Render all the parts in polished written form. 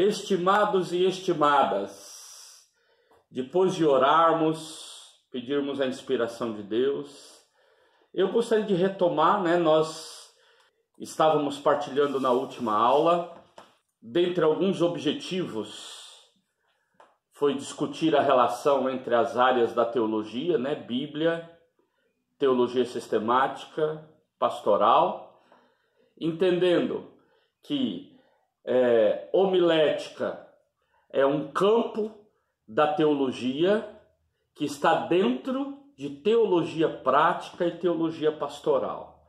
Estimados e estimadas, depois de orarmos, pedirmos a inspiração de Deus, eu gostaria de retomar, nós estávamos partilhando na última aula, dentre alguns objetivos, foi discutir a relação entre as áreas da teologia, Bíblia, teologia sistemática, pastoral, entendendo que homilética é um campo da teologia que está dentro de teologia prática e teologia pastoral.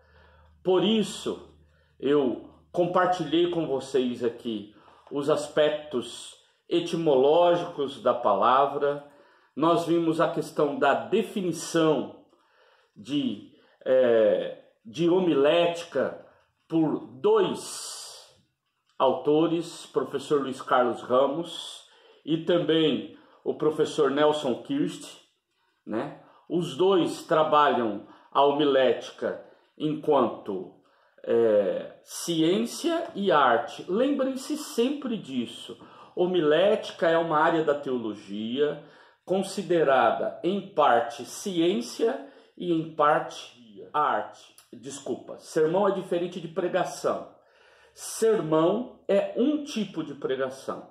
Por isso, eu compartilhei com vocês aqui os aspectos etimológicos da palavra. Nós vimos a questão da definição de homilética por dois autores, professor Luiz Carlos Ramos e também o professor Nelson Kirst, Os dois trabalham a homilética enquanto ciência e arte. Lembrem-se sempre disso. Homilética é uma área da teologia considerada em parte ciência e em parte arte. Sermão é diferente de pregação. Sermão é um tipo de pregação,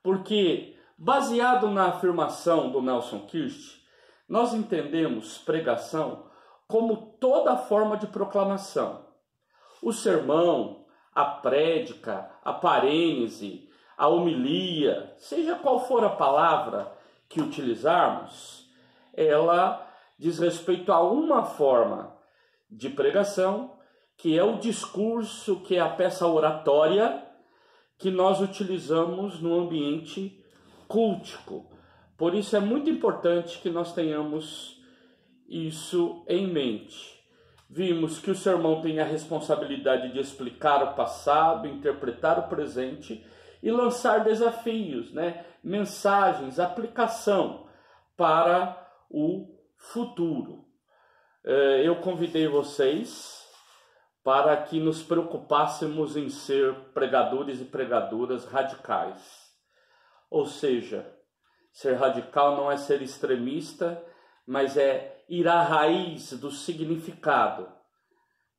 porque baseado na afirmação do Nelson Kirst, nós entendemos pregação como toda forma de proclamação. O sermão, a prédica, a parênese, a homilia, seja qual for a palavra que utilizarmos, ela diz respeito a uma forma de pregação, que é o discurso, que é a peça oratória que nós utilizamos no ambiente cultico. Por isso é muito importante que nós tenhamos isso em mente. Vimos que o sermão tem a responsabilidade de explicar o passado, interpretar o presente e lançar desafios, mensagens, aplicação para o futuro. Eu convidei vocês para que nos preocupássemos em ser pregadores e pregadoras radicais. Ou seja, ser radical não é ser extremista, mas é ir à raiz do significado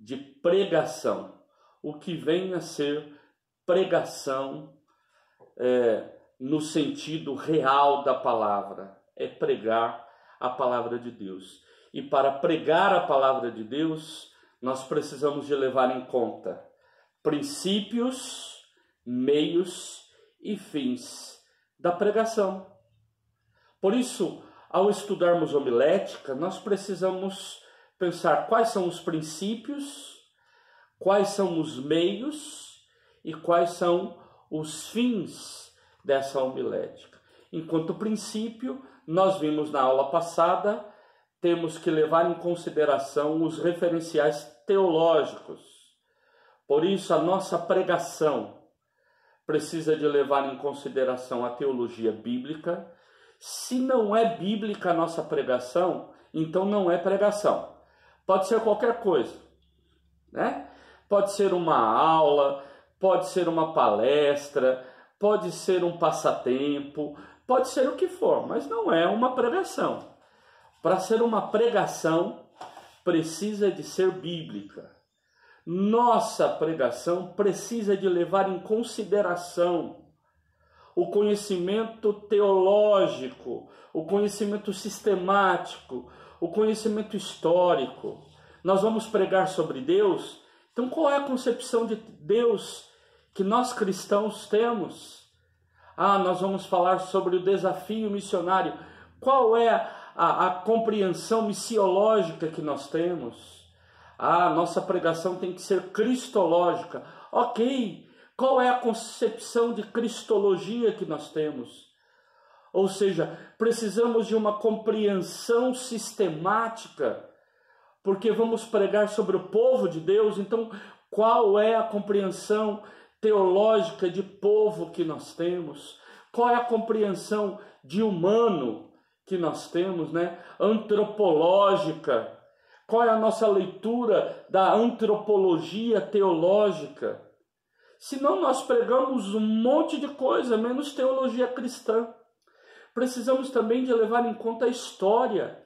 de pregação. O que vem a ser pregação no sentido real da palavra, é pregar a palavra de Deus. E para pregar a palavra de Deus, nós precisamos de levar em conta princípios, meios e fins da pregação. Por isso, ao estudarmos homilética, nós precisamos pensar quais são os princípios, quais são os meios e quais são os fins dessa homilética. Enquanto princípio, nós vimos na aula passada, temos que levar em consideração os referenciais teológicos. Por isso, a nossa pregação precisa de levar em consideração a teologia bíblica. Se não é bíblica a nossa pregação, então não é pregação. Pode ser qualquer coisa, Pode ser uma aula, pode ser uma palestra, pode ser um passatempo, pode ser o que for, mas não é uma pregação. Para ser uma pregação, precisa de ser bíblica. Nossa pregação precisa de levar em consideração o conhecimento teológico, o conhecimento sistemático, o conhecimento histórico. Nós vamos pregar sobre Deus. Então, qual é a concepção de Deus que nós cristãos temos? Nós vamos falar sobre o desafio missionário. Qual é a compreensão missiológica que nós temos? Nossa pregação tem que ser cristológica. Ok, qual é a concepção de cristologia que nós temos? Ou seja, precisamos de uma compreensão sistemática, porque vamos pregar sobre o povo de Deus. Então, qual é a compreensão teológica de povo que nós temos? Qual é a compreensão de humano que nós temos, antropológica? Qual é a nossa leitura da antropologia teológica? Senão nós pregamos um monte de coisa, menos teologia cristã. Precisamos também de levar em conta a história.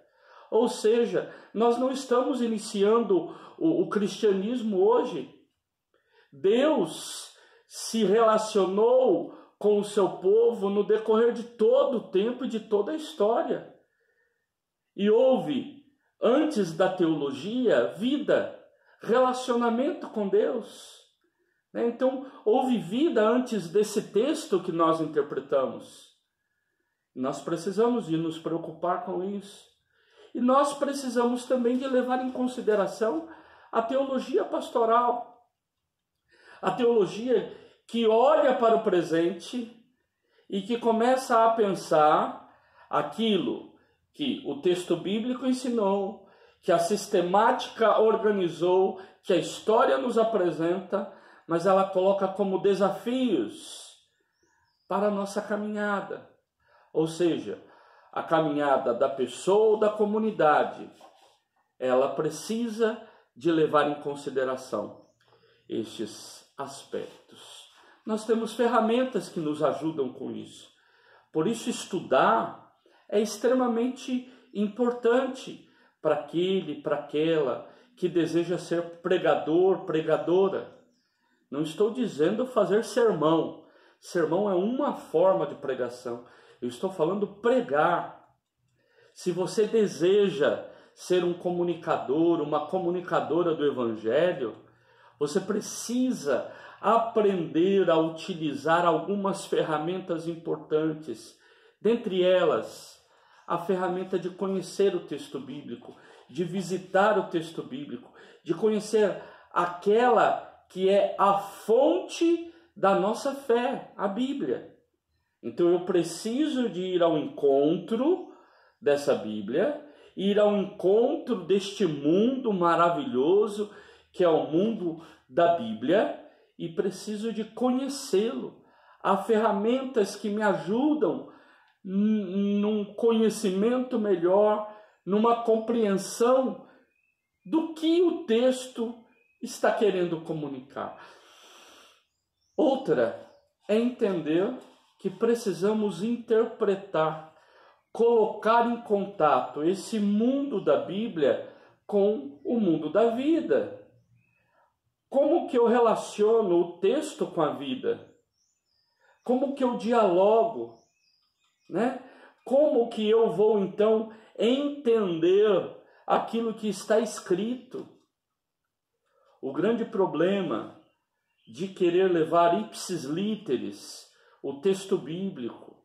Ou seja, nós não estamos iniciando o cristianismo hoje. Deus se relacionou com o seu povo no decorrer de todo o tempo e de toda a história. E houve, antes da teologia, vida, relacionamento com Deus. Então, houve vida antes desse texto que nós interpretamos. Nós precisamos de nos preocupar com isso. E nós precisamos também de levar em consideração a teologia pastoral. A teologia que olha para o presente e que começa a pensar aquilo que o texto bíblico ensinou, que a sistemática organizou, que a história nos apresenta, mas ela coloca como desafios para a nossa caminhada. Ou seja, a caminhada da pessoa ou da comunidade, ela precisa de levar em consideração estes aspectos. Nós temos ferramentas que nos ajudam com isso. Por isso, estudar é extremamente importante para aquele, para aquela que deseja ser pregador, pregadora. Não estou dizendo fazer sermão. Sermão é uma forma de pregação. Eu estou falando pregar. Se você deseja ser um comunicador, uma comunicadora do Evangelho, você precisa aprender a utilizar algumas ferramentas importantes. Dentre elas, a ferramenta de conhecer o texto bíblico, de visitar o texto bíblico, de conhecer aquela que é a fonte da nossa fé, a Bíblia. Então eu preciso de ir ao encontro dessa Bíblia, ir ao encontro deste mundo maravilhoso que é o mundo da Bíblia e preciso de conhecê-lo. Há ferramentas que me ajudam num conhecimento melhor, numa compreensão do que o texto está querendo comunicar. Outra é entender que precisamos interpretar, colocar em contato esse mundo da Bíblia com o mundo da vida. Como que eu relaciono o texto com a vida? Como que eu dialogo? Como que eu vou, então, entender aquilo que está escrito? O grande problema de querer levar ipsis literis o texto bíblico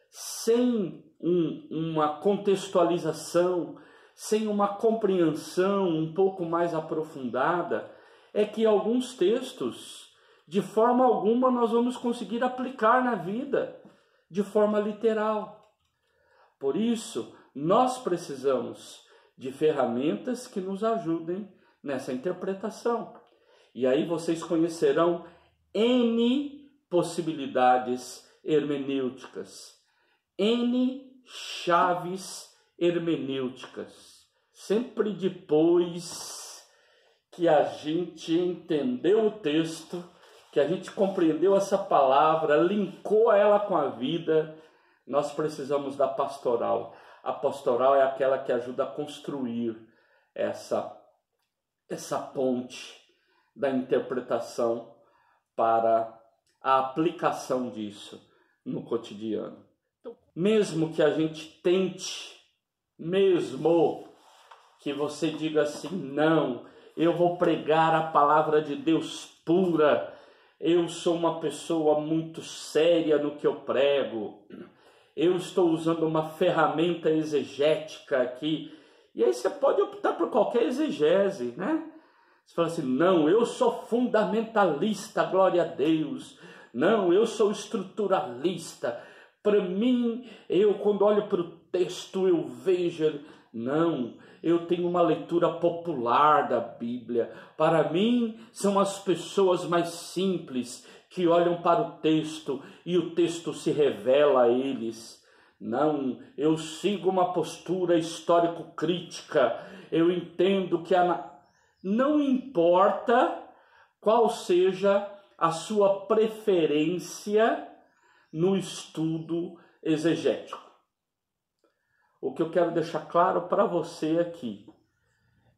sem uma contextualização, sem uma compreensão um pouco mais aprofundada, é que alguns textos, de forma alguma, nós vamos conseguir aplicar na vida de forma literal. Por isso, nós precisamos de ferramentas que nos ajudem nessa interpretação. E aí vocês conhecerão N possibilidades hermenêuticas, N chaves hermenêuticas. Sempre depois que a gente entendeu o texto, que a gente compreendeu essa palavra, linkou ela com a vida, nós precisamos da pastoral. A pastoral é aquela que ajuda a construir essa ponte da interpretação para a aplicação disso no cotidiano. Então, mesmo que a gente tente, mesmo que você diga assim, não, eu vou pregar a palavra de Deus pura, eu sou uma pessoa muito séria no que eu prego, eu estou usando uma ferramenta exegética aqui, e aí você pode optar por qualquer exegese, Você fala assim, não, eu sou fundamentalista, glória a Deus, não, eu sou estruturalista, para mim, quando olho para o texto, eu vejo, não, eu tenho uma leitura popular da Bíblia. Para mim, são as pessoas mais simples que olham para o texto e o texto se revela a eles. Não, eu sigo uma postura histórico-crítica. Eu entendo que não importa qual seja a sua preferência no estudo exegético. O que eu quero deixar claro para você aqui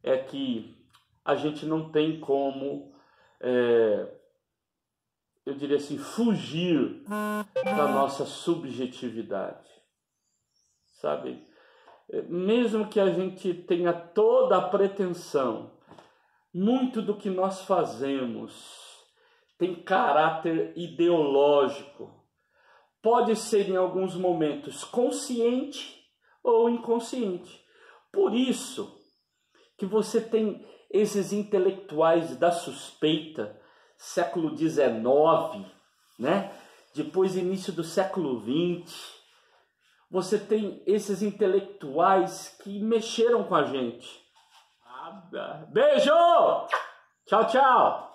é que a gente não tem como, eu diria assim, fugir da nossa subjetividade, sabe? Mesmo que a gente tenha toda a pretensão, muito do que nós fazemos tem caráter ideológico. Pode ser em alguns momentos consciente ou inconsciente. Por isso que você tem esses intelectuais da suspeita, século XIX, né? Depois início do século XX. Você tem esses intelectuais que mexeram com a gente. Beijo! Tchau, tchau!